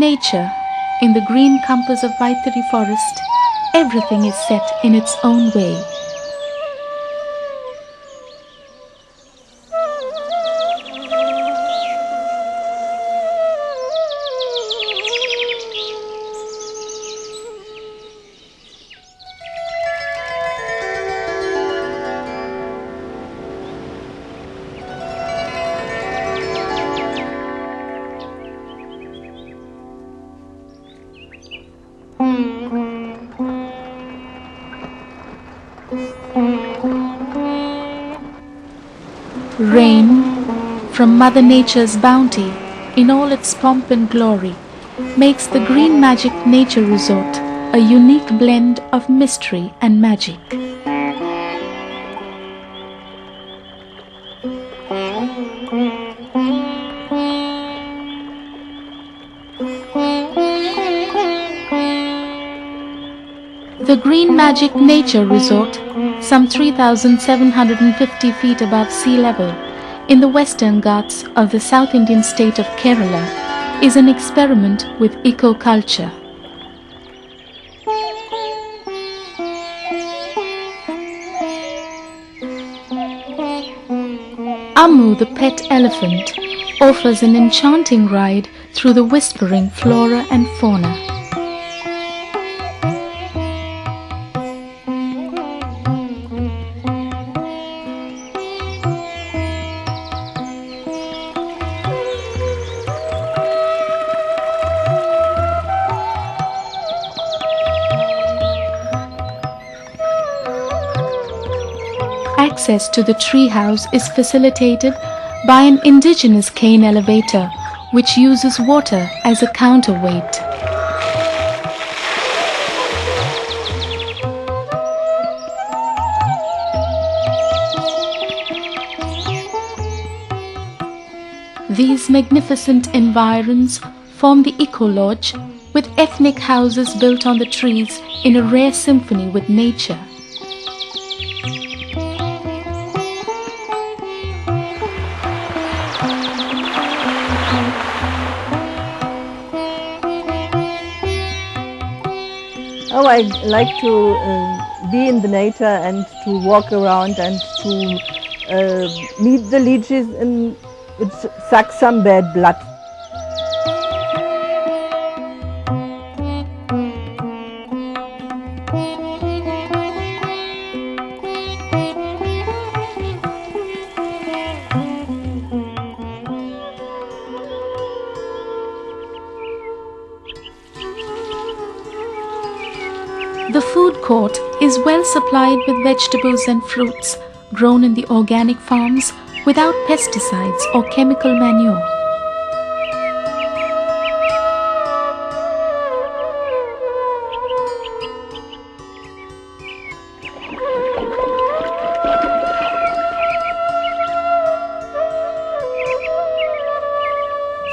nature, in the green compass of Vaithari forest, everything is set in its own way. Rain, from Mother Nature's bounty, in all its pomp and glory, makes the Green Magic Nature Resort a unique blend of mystery and magic. The Green Magic Nature Resort, some 3,750 feet above sea level, in the Western Ghats of the South Indian state of Kerala, is an experiment with eco-culture. Ammu, the pet elephant, offers an enchanting ride through the whispering flora and fauna. Access to the treehouse is facilitated by an indigenous cane elevator which uses water as a counterweight. These magnificent environs form the Eco Lodge, with ethnic houses built on the trees in a rare symphony with nature. Oh, I like to be in the nature and to walk around and to meet the leeches and suck some bad blood. The food court is well supplied with vegetables and fruits grown in the organic farms without pesticides or chemical manure.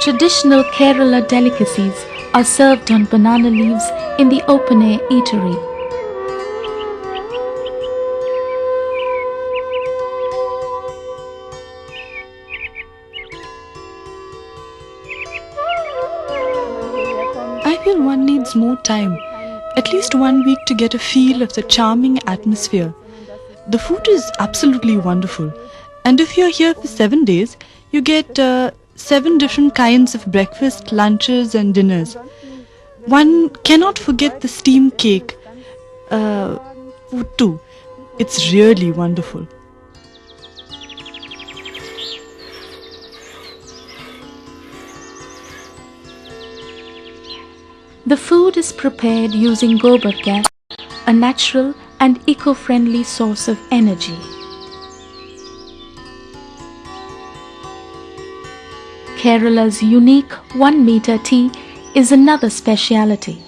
Traditional Kerala delicacies are served on banana leaves in the open-air eatery. I feel one needs more time, at least 1 week, to get a feel of the charming atmosphere. The food is absolutely wonderful, and if you're here for 7 days, you get 7 different kinds of breakfast, lunches and dinners. One cannot forget the steam cake food too. It's really wonderful. The food is prepared using gobar gas, a natural and eco-friendly source of energy. Kerala's unique 1-meter tea is another speciality.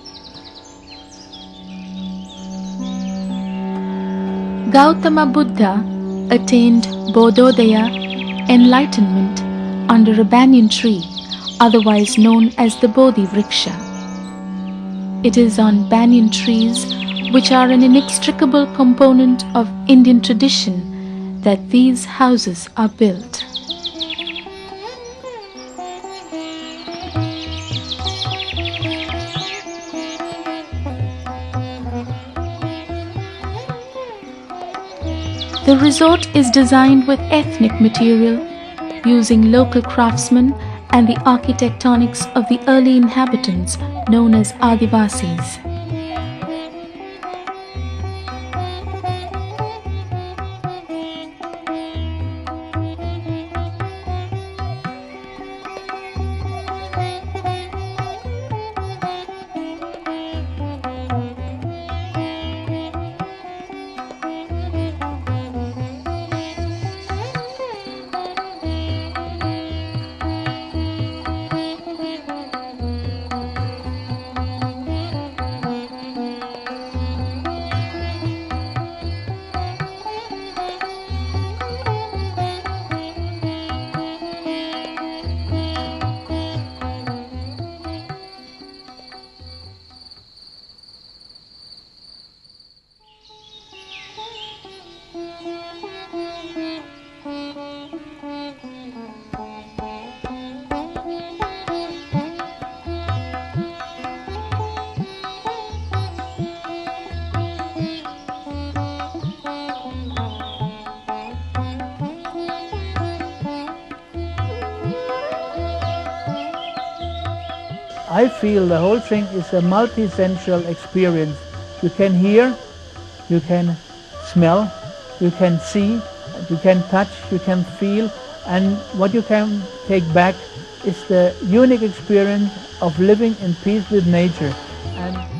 Gautama Buddha attained Bodhodaya, enlightenment, under a banyan tree, otherwise known as the Bodhi Vriksha. It is on banyan trees, which are an inextricable component of Indian tradition, that these houses are built. The resort is designed with ethnic material, using local craftsmen and the architectonics of the early inhabitants known as Adivasis. I feel the whole thing is a multi-sensual experience. You can hear, you can smell, you can see, you can touch, you can feel, and what you can take back is the unique experience of living in peace with nature. And